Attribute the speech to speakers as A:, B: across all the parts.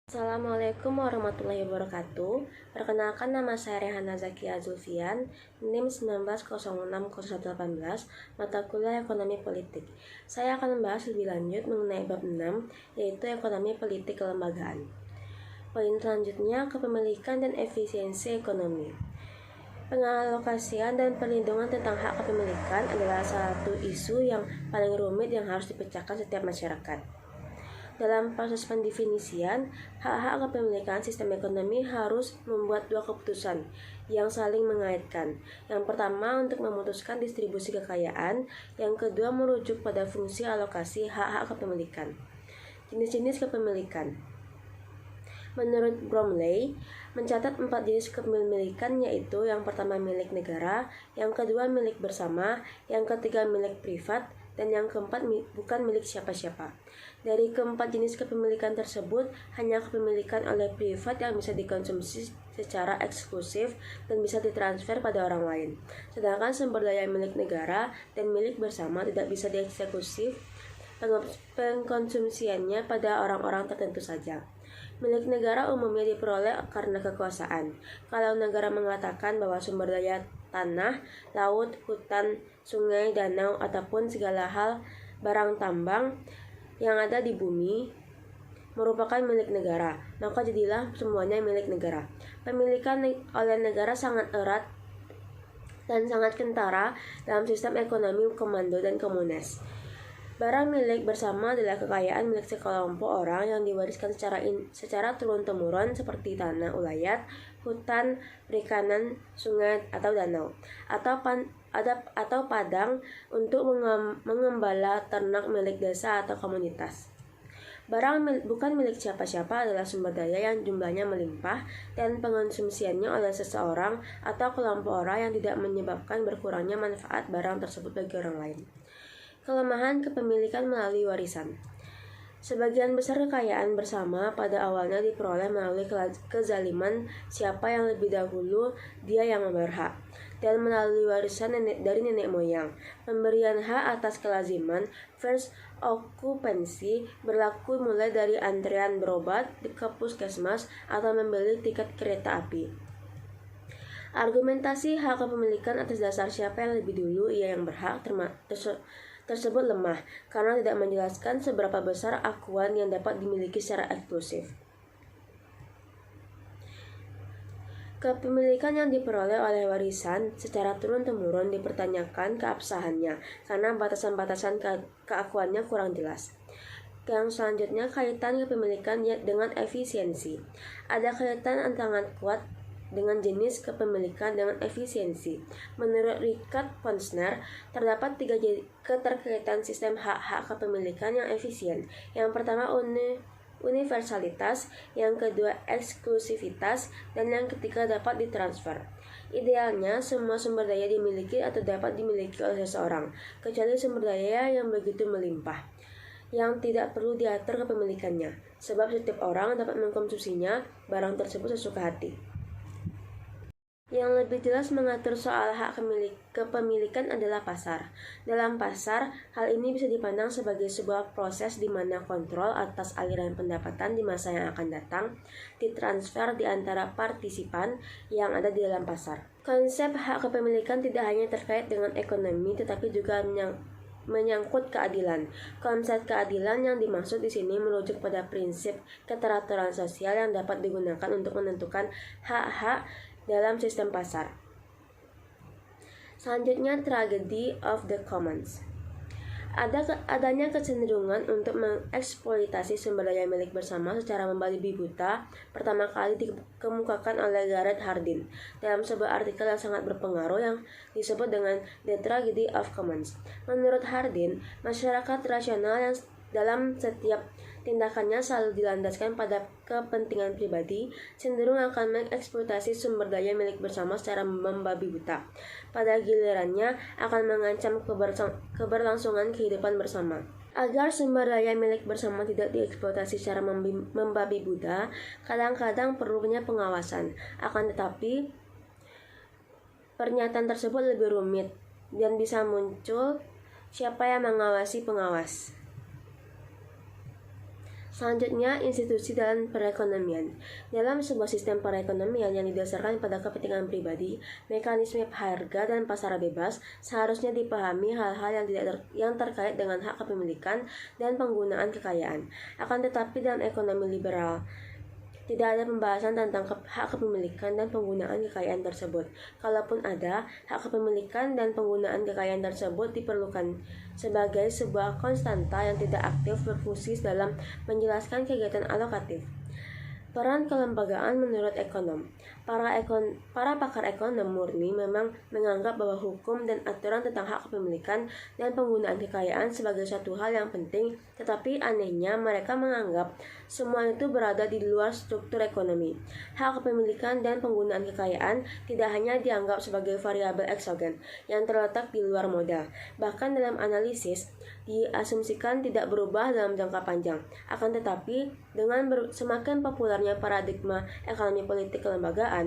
A: Assalamualaikum warahmatullahi wabarakatuh. Perkenalkan, nama saya Rehana Zakia Zulfian, NIM 19060118, mata kuliah Ekonomi Politik. Saya akan membahas lebih lanjut mengenai bab 6, yaitu Ekonomi Politik Kelembagaan. Poin selanjutnya, kepemilikan dan efisiensi ekonomi. Pengalokasian dan perlindungan tentang hak kepemilikan adalah salah satu isu yang paling rumit yang harus dipecahkan setiap masyarakat. Dalam proses pendefinisian, hak-hak kepemilikan sistem ekonomi harus membuat dua keputusan yang saling mengaitkan. Yang pertama untuk memutuskan distribusi kekayaan, yang kedua merujuk pada fungsi alokasi hak-hak kepemilikan. Jenis-jenis kepemilikan. Menurut Bromley, mencatat 4 jenis kepemilikan, yaitu yang pertama milik negara, yang kedua milik bersama, yang ketiga milik privat, dan yang keempat bukan milik siapa-siapa. Dari keempat jenis kepemilikan tersebut, hanya kepemilikan oleh privat yang bisa dikonsumsi secara eksklusif dan bisa ditransfer pada orang lain. Sedangkan sumber daya milik negara dan milik bersama tidak bisa dieksekusi pengkonsumsiannya pada orang-orang tertentu saja. Milik negara umumnya diperoleh karena kekuasaan. Kalau negara mengatakan bahwa sumber daya tanah, laut, hutan, sungai, danau, ataupun segala hal barang tambang yang ada di bumi merupakan milik negara, maka jadilah semuanya milik negara. Pemilikan oleh negara sangat erat dan sangat kentara dalam sistem ekonomi komando dan komunis. Barang milik bersama adalah kekayaan milik sekelompok orang yang diwariskan secara turun-temurun seperti tanah ulayat, hutan, perikanan, sungai atau danau, atau padang untuk mengembala ternak milik desa atau komunitas. Barang bukan milik siapa-siapa adalah sumber daya yang jumlahnya melimpah dan pengonsumsiannya oleh seseorang atau kelompok orang yang tidak menyebabkan berkurangnya manfaat barang tersebut bagi orang lain. Kelemahan kepemilikan melalui warisan. Sebagian besar kekayaan bersama pada awalnya diperoleh melalui kezaliman siapa yang lebih dahulu dia yang berhak, dan melalui warisan dari nenek moyang. Pemberian hak atas kelaziman first occupancy berlaku mulai dari antrean berobat ke puskesmas atau membeli tiket kereta api. Argumentasi hak kepemilikan atas dasar siapa yang lebih dulu ia yang berhak tersebut lemah karena tidak menjelaskan seberapa besar akuan yang dapat dimiliki secara eksklusif. Kepemilikan yang diperoleh oleh warisan secara turun-temurun dipertanyakan keabsahannya karena batasan-batasan keakuannya kurang jelas. Yang selanjutnya, kaitan kepemilikan dengan efisiensi. Ada kaitan sangat kuat dengan jenis kepemilikan dengan efisiensi. Menurut Richard Ponsner, terdapat 3 keterkaitan sistem hak-hak kepemilikan yang efisien. Yang pertama universalitas, yang kedua eksklusivitas, dan yang ketiga dapat ditransfer. Idealnya, semua sumber daya dimiliki atau dapat dimiliki oleh seseorang, kecuali sumber daya yang begitu melimpah, yang tidak perlu diatur kepemilikannya, sebab setiap orang dapat mengkonsumsinya barang tersebut sesuka hati. Yang lebih jelas mengatur soal hak kepemilikan adalah pasar. Dalam pasar, hal ini bisa dipandang sebagai sebuah proses di mana kontrol atas aliran pendapatan di masa yang akan datang ditransfer di antara partisipan yang ada di dalam pasar. Konsep hak kepemilikan tidak hanya terkait dengan ekonomi, tetapi juga menyangkut keadilan. Konsep keadilan yang dimaksud di sini merujuk pada prinsip keteraturan sosial yang dapat digunakan untuk menentukan hak-hak dalam sistem pasar. Selanjutnya, tragedy of the commons. Adanya kecenderungan untuk mengeksploitasi sumber daya milik bersama secara membabi buta pertama kali dikemukakan oleh Gareth Hardin dalam sebuah artikel yang sangat berpengaruh yang disebut dengan The Tragedy of Commons. Menurut Hardin, masyarakat rasional yang dalam setiap tindakannya selalu dilandaskan pada kepentingan pribadi, cenderung akan mengeksploitasi sumber daya milik bersama secara membabi buta. Pada gilirannya akan mengancam keberlangsungan kehidupan bersama. Agar sumber daya milik bersama tidak dieksploitasi secara membabi buta, kadang-kadang perlunya pengawasan. Akan tetapi, pernyataan tersebut lebih rumit dan bisa muncul siapa yang mengawasi pengawas. Selanjutnya, institusi dan perekonomian. Dalam sebuah sistem perekonomian yang didasarkan pada kepentingan pribadi, mekanisme harga dan pasar bebas seharusnya dipahami hal-hal yang terkait dengan hak kepemilikan dan penggunaan kekayaan. Akan tetapi dalam ekonomi liberal, tidak ada pembahasan tentang hak kepemilikan dan penggunaan kekayaan tersebut. Kalaupun ada, hak kepemilikan dan penggunaan kekayaan tersebut diperlukan sebagai sebuah konstanta yang tidak aktif berfungsi dalam menjelaskan kegiatan alokatif. Peran kelembagaan menurut ekonom. Para pakar ekonom murni memang menganggap bahwa hukum dan aturan tentang hak kepemilikan dan penggunaan kekayaan sebagai suatu hal yang penting, tetapi anehnya mereka menganggap semua itu berada di luar struktur ekonomi. Hak kepemilikan dan penggunaan kekayaan tidak hanya dianggap sebagai variabel eksogen yang terletak di luar modal. Bahkan dalam analisis, diasumsikan tidak berubah dalam jangka panjang. Akan tetapi, dengan semakin populernya paradigma ekonomi politik kelembagaan,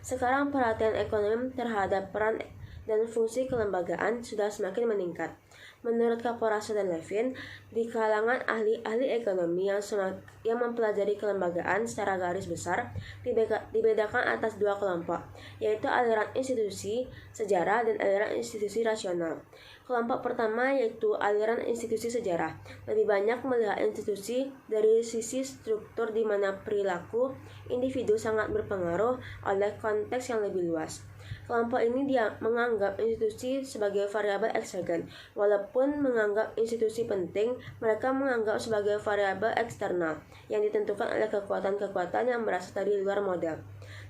A: sekarang perhatian ekonom terhadap peran dan fungsi kelembagaan sudah semakin meningkat. Menurut Kaporasel dan Levin, di kalangan ahli-ahli ekonomi yang mempelajari kelembagaan secara garis besar, dibedakan atas dua kelompok, yaitu aliran institusi sejarah dan aliran institusi rasional. Kelompok pertama yaitu aliran institusi sejarah, lebih banyak melihat institusi dari sisi struktur di mana perilaku individu sangat berpengaruh oleh konteks yang lebih luas. Kelompok ini dia menganggap institusi sebagai variabel eksogen. Walaupun menganggap institusi penting, mereka menganggap sebagai variabel eksternal yang ditentukan oleh kekuatan-kekuatan yang berasal dari luar model.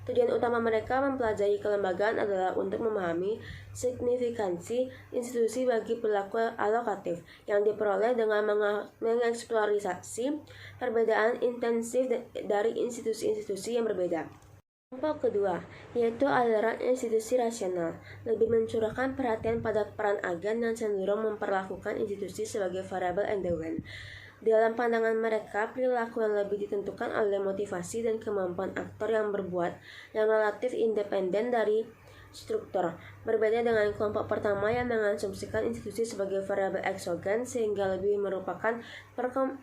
A: Tujuan utama mereka mempelajari kelembagaan adalah untuk memahami signifikansi institusi bagi perilaku alokatif yang diperoleh dengan mengeksplorasi perbedaan intensif dari institusi-institusi yang berbeda. Kelompok kedua, yaitu aliran institusi rasional, lebih mencurahkan perhatian pada peran agen dan cenderung memperlakukan institusi sebagai variabel endogen. Dalam pandangan mereka, perilaku yang lebih ditentukan oleh motivasi dan kemampuan aktor yang berbuat yang relatif independen dari struktur. Berbeda dengan kelompok pertama yang mengasumsikan institusi sebagai variabel eksogen sehingga lebih merupakan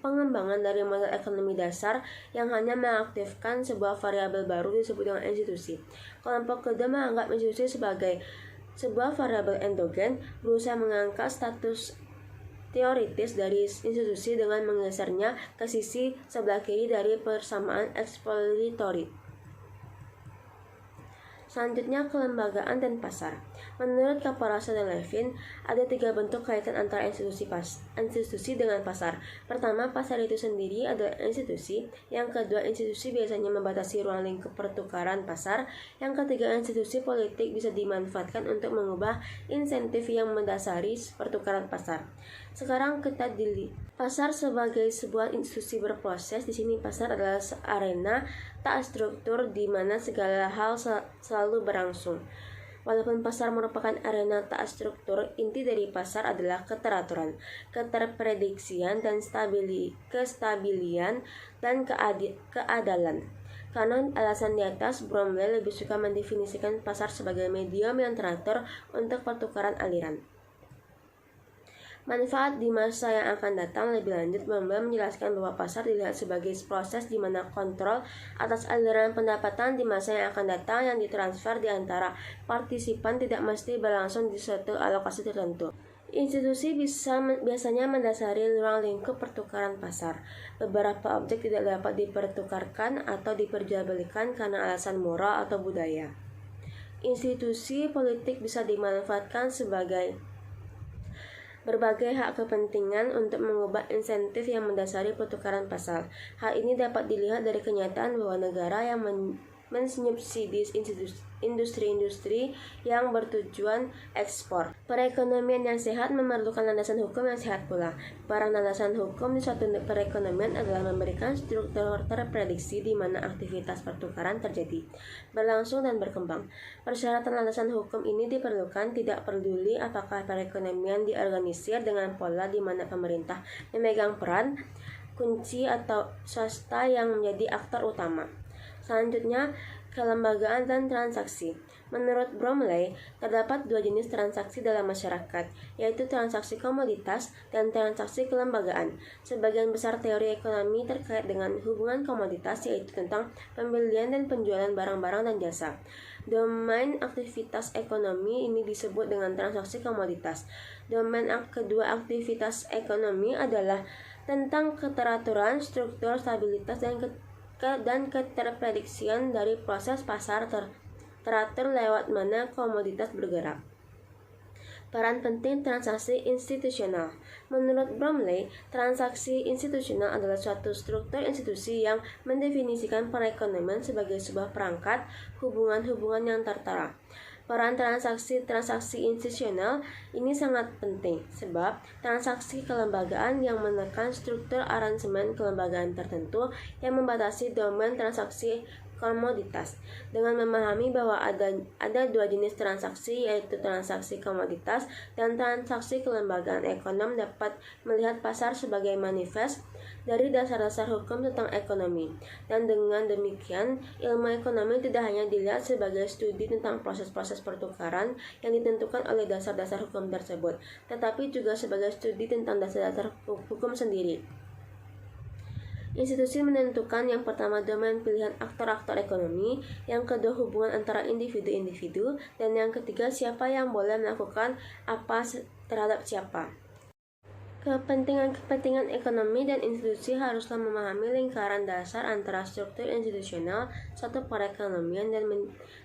A: pengembangan dari model ekonomi dasar yang hanya mengaktifkan sebuah variabel baru disebut dengan institusi. Kelompok kedua menganggap institusi sebagai sebuah variabel endogen, berusaha mengangkat status teoritis dari institusi dengan menggesernya ke sisi sebelah kiri dari persamaan eksploratory. Selanjutnya, kelembagaan dan pasar. Menurut Kaporasel dan Levin, ada tiga bentuk kaitan antara institusi dengan pasar. Pertama, pasar itu sendiri adalah institusi. Yang kedua, institusi biasanya membatasi ruang lingkup pertukaran pasar. Yang ketiga, institusi politik bisa dimanfaatkan untuk mengubah insentif yang mendasari pertukaran pasar. Sekarang kita dilihat pasar sebagai sebuah institusi berproses. Di sini pasar adalah arena tak struktur di mana segala hal selalu berlangsung. Walaupun pasar merupakan arena tak struktur, inti dari pasar adalah keteraturan, keterprediksian, dan kestabilan dan keadalan. Karena alasan di atas, Bromley lebih suka mendefinisikan pasar sebagai medium yang teratur untuk pertukaran aliran. Manfaat di masa yang akan datang. Lebih lanjut, Bromley menjelaskan bahwa pasar dilihat sebagai proses di mana kontrol atas aliran pendapatan di masa yang akan datang yang ditransfer di antara partisipan tidak mesti berlangsung di suatu alokasi tertentu. Institusi biasanya mendasari ruang lingkup pertukaran pasar. Beberapa objek tidak dapat dipertukarkan atau diperjualbelikan karena alasan moral atau budaya. Institusi politik bisa dimanfaatkan sebagai berbagai hak kepentingan untuk mengubah insentif yang mendasari pertukaran pasar. Hal ini dapat dilihat dari kenyataan bahwa negara yang mensubsidi industri-industri yang bertujuan ekspor. Perekonomian yang sehat memerlukan landasan hukum yang sehat pula. Para landasan hukum di suatu perekonomian adalah memberikan struktur terprediksi di mana aktivitas pertukaran terjadi, berlangsung dan berkembang. Persyaratan landasan hukum ini diperlukan tidak peduli apakah perekonomian diorganisir dengan pola di mana pemerintah memegang peran kunci atau swasta yang menjadi aktor utama. Selanjutnya, kelembagaan dan transaksi. Menurut Bromley, terdapat dua jenis transaksi dalam masyarakat, yaitu transaksi komoditas dan transaksi kelembagaan. Sebagian besar teori ekonomi terkait dengan hubungan komoditas, yaitu tentang pembelian dan penjualan barang-barang dan jasa. Domain aktivitas ekonomi ini disebut dengan transaksi komoditas. Domain kedua aktivitas ekonomi adalah tentang keteraturan, struktur, stabilitas, dan keterprediksian dari proses pasar teratur lewat mana komoditas bergerak. Peran penting transaksi institusional. Menurut Bromley, transaksi institusional adalah suatu struktur institusi yang mendefinisikan perekonomian sebagai sebuah perangkat hubungan-hubungan yang tertera. Peran transaksi institusional ini sangat penting sebab transaksi kelembagaan yang menekan struktur aransemen kelembagaan tertentu yang membatasi domain transaksi komoditas. Dengan memahami bahwa ada dua jenis transaksi, yaitu transaksi komoditas dan transaksi kelembagaan, ekonom dapat melihat pasar sebagai manifest dari dasar-dasar hukum tentang ekonomi. Dan dengan demikian, ilmu ekonomi tidak hanya dilihat sebagai studi tentang proses-proses pertukaran yang ditentukan oleh dasar-dasar hukum tersebut, tetapi juga sebagai studi tentang dasar-dasar hukum sendiri. Institusi menentukan yang pertama domain pilihan aktor-aktor ekonomi, yang kedua hubungan antara individu-individu, dan yang ketiga siapa yang boleh melakukan apa terhadap siapa. Kepentingan ekonomi dan institusi haruslah memahami lingkaran dasar antara struktur institusional suatu perekonomian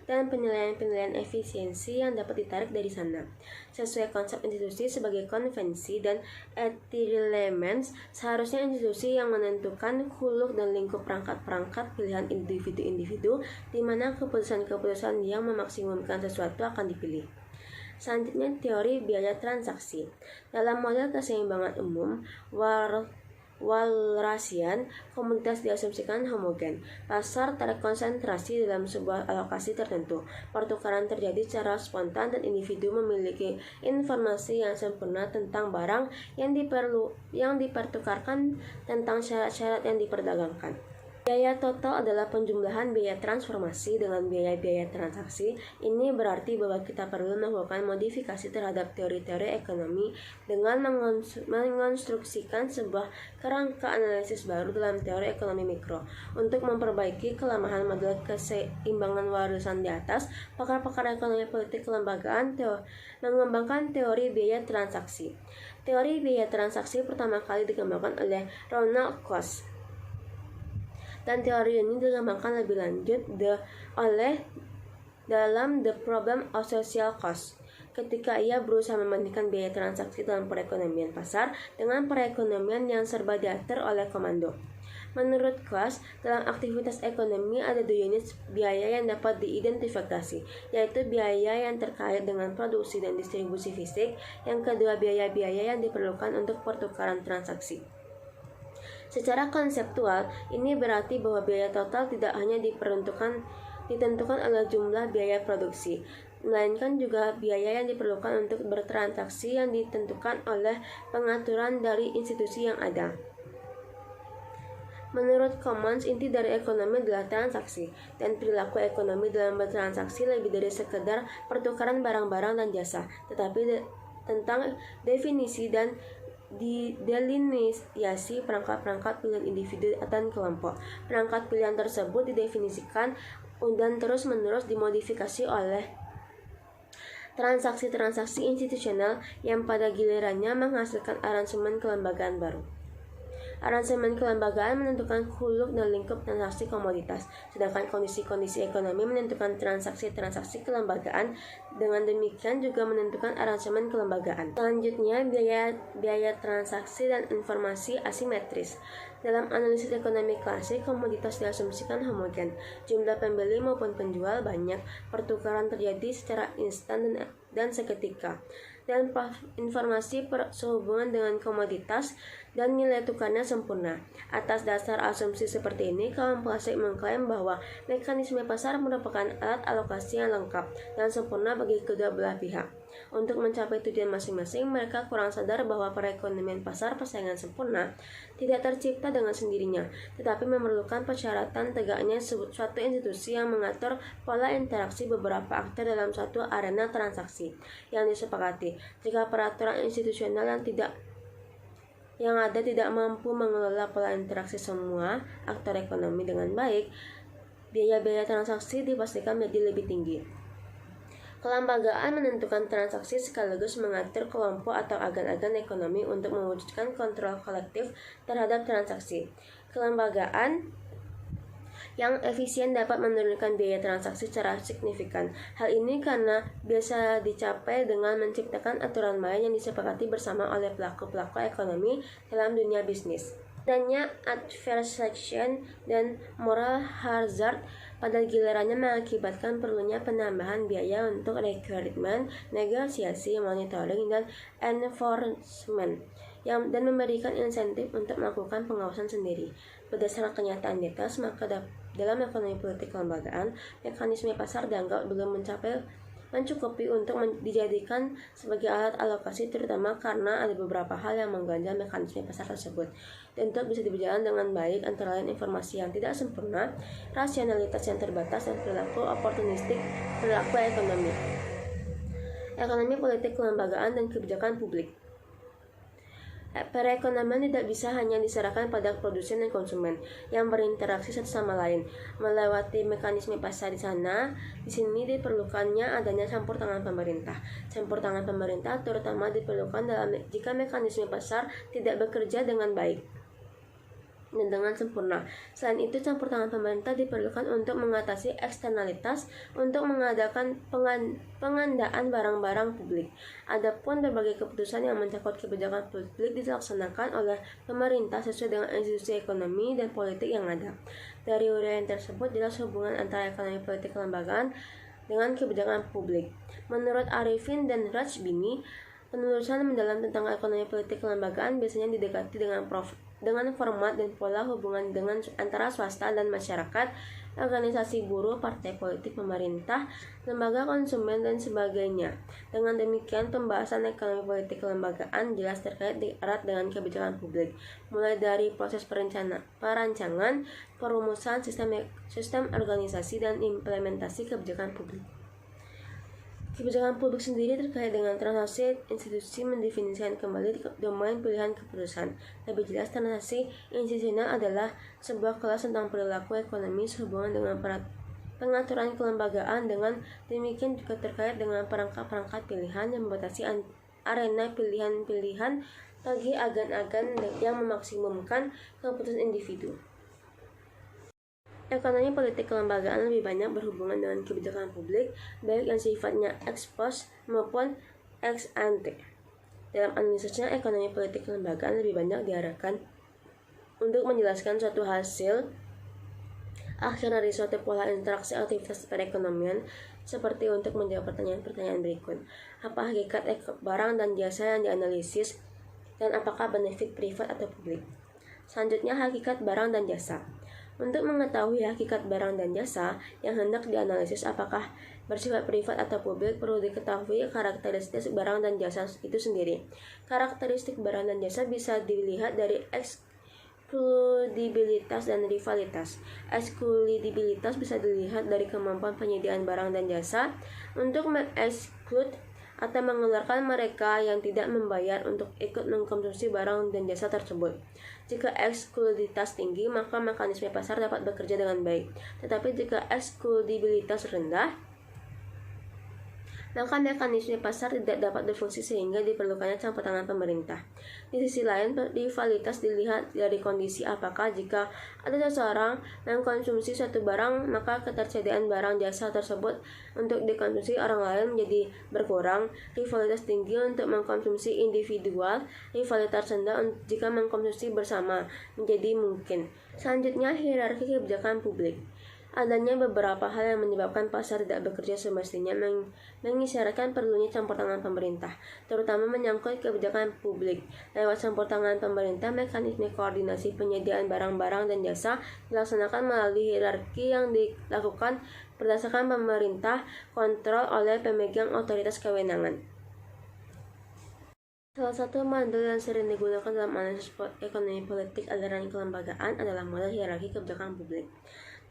A: dan penilaian-penilaian efisiensi yang dapat ditarik dari sana. Sesuai konsep institusi sebagai konvensi dan etilements, seharusnya institusi yang menentukan huluk dan lingkup perangkat-perangkat pilihan individu-individu di mana keputusan-keputusan yang memaksimumkan sesuatu akan dipilih. Selanjutnya, teori biaya transaksi. Dalam model keseimbangan umum, Walrasian, komunitas diasumsikan homogen. Pasar terkonsentrasi dalam sebuah alokasi tertentu. Pertukaran terjadi secara spontan dan individu memiliki informasi yang sempurna tentang barang yang dipertukarkan, tentang syarat-syarat yang diperdagangkan. Biaya total adalah penjumlahan biaya transformasi dengan biaya-biaya transaksi. Ini berarti bahwa kita perlu melakukan modifikasi terhadap teori-teori ekonomi dengan mengonstruksikan sebuah kerangka analisis baru dalam teori ekonomi mikro. Untuk memperbaiki kelemahan model keseimbangan warisan di atas, pakar-pakar ekonomi politik kelembagaan mengembangkan teori biaya transaksi. Teori biaya transaksi pertama kali dikembangkan oleh Ronald Coase, dan teori ini dikembangkan lebih lanjut dalam The Problem of Social Cost, ketika ia berusaha membandingkan biaya transaksi dalam perekonomian pasar dengan perekonomian yang serba diatur oleh komando. Menurut Coase, dalam aktivitas ekonomi ada dua jenis biaya yang dapat diidentifikasi, yaitu biaya yang terkait dengan produksi dan distribusi fisik, yang kedua biaya-biaya yang diperlukan untuk pertukaran transaksi. Secara konseptual, ini berarti bahwa biaya total tidak hanya ditentukan oleh jumlah biaya produksi, melainkan juga biaya yang diperlukan untuk bertransaksi yang ditentukan oleh pengaturan dari institusi yang ada. Menurut Commons, inti dari ekonomi adalah transaksi, dan perilaku ekonomi dalam bertransaksi lebih dari sekedar pertukaran barang-barang dan jasa, tetapi tentang definisi dan delineasi perangkat-perangkat pilihan individu dan kelompok. Perangkat pilihan tersebut didefinisikan dan terus-menerus dimodifikasi oleh transaksi-transaksi institusional yang pada gilirannya menghasilkan aransemen kelembagaan baru. Aransemen kelembagaan menentukan huluk dan lingkup transaksi komoditas, sedangkan kondisi-kondisi ekonomi menentukan transaksi-transaksi kelembagaan. Dengan demikian juga menentukan aransemen kelembagaan. Selanjutnya, biaya transaksi dan informasi asimetris. Dalam analisis ekonomi klasik, komoditas diasumsikan homogen. Jumlah pembeli maupun penjual banyak, pertukaran terjadi secara instan dan seketika, dan informasi sehubungan dengan komoditas dan nilai tukarnya sempurna. Atas dasar asumsi seperti ini, kaum klasik mengklaim bahwa mekanisme pasar merupakan alat alokasi yang lengkap dan sempurna bagi kedua belah pihak. Untuk mencapai tujuan masing-masing, mereka kurang sadar bahwa perekonomian pasar persaingan sempurna tidak tercipta dengan sendirinya, tetapi memerlukan persyaratan tegaknya suatu institusi yang mengatur pola interaksi beberapa aktor dalam suatu arena transaksi yang disepakati. Jika peraturan institusional yang ada tidak mampu mengelola pola interaksi semua aktor ekonomi dengan baik, biaya-biaya transaksi dipastikan menjadi lebih tinggi. Kelembagaan menentukan transaksi sekaligus mengatur kelompok atau agen-agen ekonomi untuk mewujudkan kontrol kolektif terhadap transaksi. Kelembagaan yang efisien dapat menurunkan biaya transaksi secara signifikan. Hal ini karena biasa dicapai dengan menciptakan aturan main yang disepakati bersama oleh pelaku-pelaku ekonomi dalam dunia bisnis. Adanya adverse selection dan moral hazard pada gilirannya mengakibatkan perlunya penambahan biaya untuk rekrutmen, negosiasi, monitoring, dan enforcement dan memberikan insentif untuk melakukan pengawasan sendiri. Berdasarkan kenyataan di atas, maka dalam ekonomi politik kelembagaan, mekanisme pasar dianggap belum mencukupi untuk dijadikan sebagai alat alokasi, terutama karena ada beberapa hal yang mengganjal mekanisme pasar tersebut. Dan untuk bisa berjalan dengan baik, antara lain informasi yang tidak sempurna, rasionalitas yang terbatas, dan perilaku oportunistik perilaku ekonomi. Ekonomi politik kelembagaan dan kebijakan publik. Perekonomian tidak bisa hanya diserahkan pada produsen dan konsumen yang berinteraksi satu sama lain melewati mekanisme pasar. Di sini diperlukannya adanya campur tangan pemerintah. Campur tangan pemerintah terutama diperlukan jika mekanisme pasar tidak bekerja dengan baik dan dengan sempurna. Selain itu, campur tangan pemerintah diperlukan untuk mengatasi eksternalitas untuk mengadakan pengadaan barang-barang publik. Adapun berbagai keputusan yang mencakup kebijakan publik dilaksanakan oleh pemerintah sesuai dengan institusi ekonomi dan politik yang ada. Dari uraian tersebut jelas hubungan antara ekonomi politik kelembagaan dengan kebijakan publik. Menurut Arifin dan Rajbini, penelusuran mendalam tentang ekonomi politik kelembagaan biasanya didekati dengan format dan pola hubungan antara swasta dan masyarakat, organisasi buruh, partai politik, pemerintah, lembaga konsumen, dan sebagainya. Dengan demikian, pembahasan ekonomi politik kelembagaan jelas terkait erat dengan kebijakan publik, mulai dari proses perancangan, perumusan sistem organisasi, dan implementasi kebijakan publik. Kebijakan publik sendiri terkait dengan transaksi institusi mendefinisikan kembali domain pilihan keputusan. Lebih jelas, transaksi institusional adalah sebuah kelas tentang perilaku ekonomi sehubungan dengan pengaturan kelembagaan. Dengan demikian juga terkait dengan perangkat-perangkat pilihan yang membatasi arena pilihan-pilihan bagi agen-agen yang memaksimumkan keputusan individu. Ekonomi politik kelembagaan lebih banyak berhubungan dengan kebijakan publik, baik yang sifatnya ex post maupun ex ante. Dalam analisisnya, ekonomi politik kelembagaan lebih banyak diarahkan untuk menjelaskan suatu hasil akhir dari suatu pola interaksi aktivitas perekonomian, seperti untuk menjawab pertanyaan-pertanyaan berikut. Apa hakikat barang dan jasa yang dianalisis, dan apakah benefit privat atau publik? Selanjutnya, hakikat barang dan jasa. Untuk mengetahui hakikat barang dan jasa yang hendak dianalisis apakah bersifat privat atau publik, perlu diketahui karakteristik barang dan jasa itu sendiri. Karakteristik barang dan jasa bisa dilihat dari ekskludibilitas dan rivalitas. Ekskludibilitas bisa dilihat dari kemampuan penyediaan barang dan jasa untuk mengeksklud atau mengeluarkan mereka yang tidak membayar untuk ikut mengkonsumsi barang dan jasa tersebut. Jika ekskludibilitas tinggi, maka mekanisme pasar dapat bekerja dengan baik. Tetapi jika ekskludibilitas rendah, maka mekanisme pasar tidak dapat berfungsi sehingga diperlukannya campur tangan pemerintah. Di sisi lain, rivalitas dilihat dari kondisi apakah jika ada seseorang mengkonsumsi suatu barang, maka ketersediaan barang jasa tersebut untuk dikonsumsi orang lain menjadi berkurang. Rivalitas tinggi untuk mengkonsumsi individual, rivalitas rendah jika mengkonsumsi bersama menjadi mungkin. Selanjutnya, hierarki kebijakan publik. Adanya beberapa hal yang menyebabkan pasar tidak bekerja semestinya mengisyaratkan perlunya campur tangan pemerintah, terutama menyangkut kebijakan publik. Lewat campur tangan pemerintah, mekanisme koordinasi penyediaan barang-barang dan jasa dilaksanakan melalui hierarki yang dilakukan berdasarkan pemerintah, kontrol oleh pemegang otoritas kewenangan. Salah satu model yang sering digunakan dalam analisis ekonomi politik aliran kelembagaan adalah model hierarki kebijakan publik.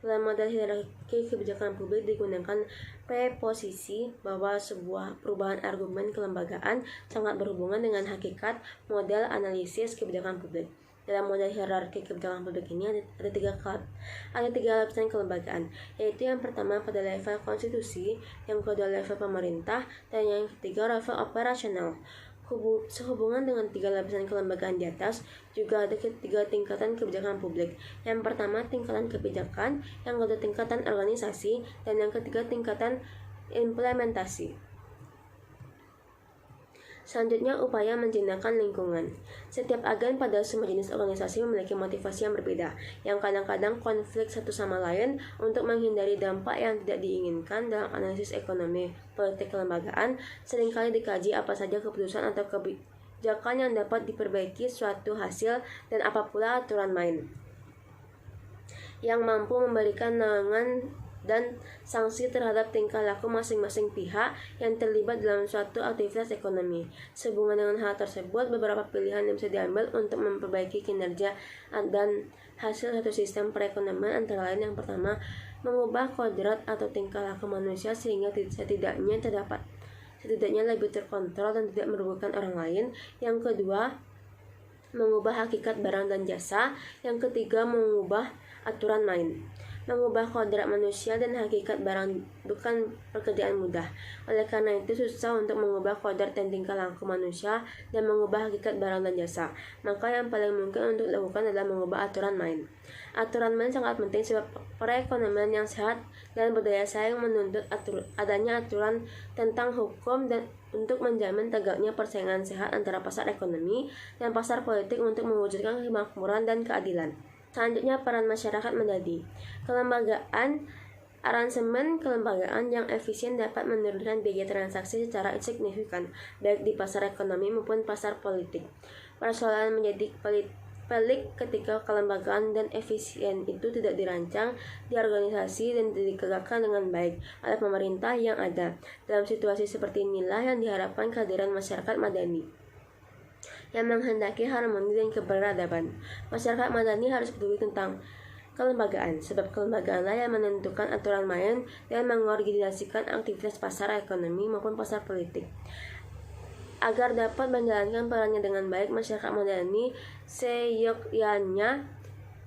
A: Dalam model hierarki kebijakan publik digunakan preposisi bahwa sebuah perubahan argumen kelembagaan sangat berhubungan dengan hakikat model analisis kebijakan publik. Dalam model hierarki kebijakan publik ini ada tiga lapisan kelembagaan, yaitu yang pertama pada level konstitusi, yang kedua level pemerintah, dan yang ketiga level operasional. Sehubungan dengan tiga lapisan kelembagaan di atas, juga ada tiga tingkatan kebijakan publik. Yang pertama tingkatan kebijakan, yang kedua tingkatan organisasi, dan yang ketiga tingkatan implementasi. Selanjutnya, upaya menjinakkan lingkungan. Setiap agen pada semua jenis organisasi memiliki motivasi yang berbeda, yang kadang-kadang konflik satu sama lain. Untuk menghindari dampak yang tidak diinginkan dalam analisis ekonomi politik kelembagaan, seringkali dikaji apa saja keputusan atau kebijakan yang dapat diperbaiki suatu hasil dan apa pula aturan main yang mampu memberikan naungan dan sanksi terhadap tingkah laku masing-masing pihak yang terlibat dalam suatu aktivitas ekonomi. Sehubungan dengan hal tersebut, beberapa pilihan yang bisa diambil untuk memperbaiki kinerja dan hasil satu sistem perekonomian antara lain: yang pertama, mengubah kodrat atau tingkah laku manusia sehingga setidaknya lebih terkontrol dan tidak merugikan orang lain. Yang kedua, mengubah hakikat barang dan jasa. Yang ketiga, mengubah aturan main. Mengubah kodrat manusia dan hakikat barang bukan pekerjaan mudah. Oleh karena itu, susah untuk mengubah kodrat dan tingkah laku manusia dan mengubah hakikat barang dan jasa. Maka yang paling mungkin untuk dilakukan adalah mengubah aturan main. Aturan main sangat penting sebab perekonomian yang sehat dan berdaya saing menuntut adanya aturan tentang hukum dan untuk menjamin tegaknya persaingan sehat antara pasar ekonomi dan pasar politik untuk mewujudkan kemakmuran dan keadilan. Selanjutnya, peran masyarakat menjadi kelembagaan. Aransemen kelembagaan yang efisien dapat menurunkan biaya transaksi secara signifikan, baik di pasar ekonomi maupun pasar politik. Persoalan menjadi pelik ketika kelembagaan dan efisien itu tidak dirancang, diorganisasi, dan ditegakkan dengan baik oleh pemerintah yang ada. Dalam situasi seperti inilah yang diharapkan kehadiran masyarakat madani yang menghendaki harmoni dan keberadaban. Masyarakat madani harus peduli tentang kelembagaan, sebab kelembagaanlah yang menentukan aturan main dan mengorganisasikan aktivitas pasar ekonomi maupun pasar politik. Agar dapat menjalankan perannya dengan baik, masyarakat madani seyogyanya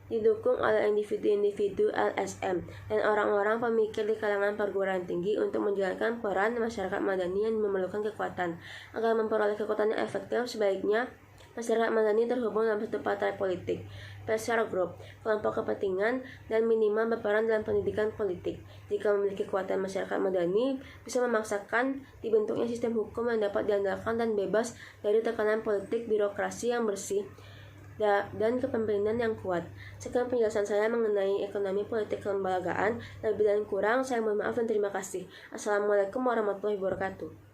A: didukung oleh individu-individu LSM dan orang-orang pemikir di kalangan perguruan tinggi untuk menjalankan peran masyarakat madani yang memerlukan kekuatan. Agar memperoleh kekuatan yang efektif, sebaiknya masyarakat madani terhubung dalam satu partai politik, pressure group, kelompok kepentingan, dan minimal berperan dalam pendidikan politik. Jika memiliki kekuatan, masyarakat madani bisa memaksakan dibentuknya sistem hukum yang dapat diandalkan dan bebas dari tekanan politik, birokrasi yang bersih, dan kepemimpinan yang kuat. Sekian penjelasan saya mengenai ekonomi politik kelembagaan. Lebih dan kurang saya mohon maaf dan terima kasih. Assalamualaikum warahmatullahi wabarakatuh.